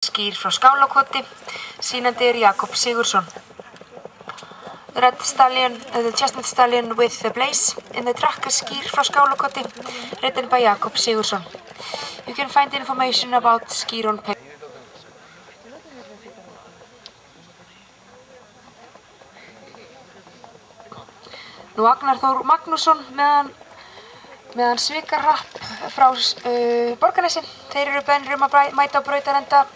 Skýr frá Skálakoti, sýnandi Jakob Sigurðsson. Red Stallion, the Chestnut Stallion with the Blaze in the track Skýr frá Skálakoti, written by Jakob Sigurðsson. You can find information about Skýr on page. Nú Agnar Þór Magnússon meðan Svikarrapp frá Borgarnesi. Þeir eru beðnir að mæta á Brautarenda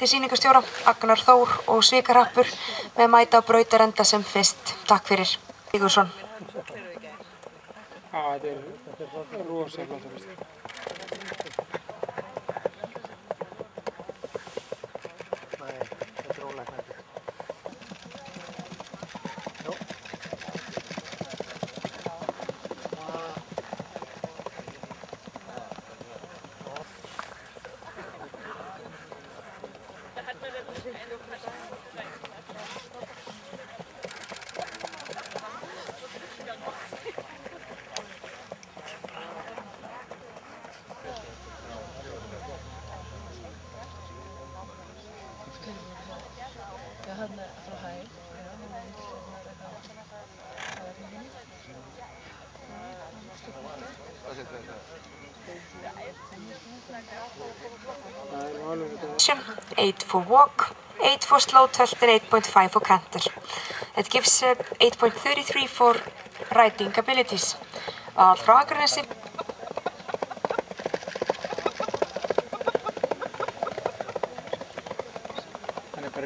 til sýningarstjóra. Agnar Þór og Svikarrappur með mæta á Brautarenda sem fyrst. Takk fyrir. Sigurðsson. Þetta er rosa flott. Þetta er rólega. 8 for walk, 8 for slow tilt and 8.5 for canter. It gives 8.33 for riding abilities. Frá Akranesi.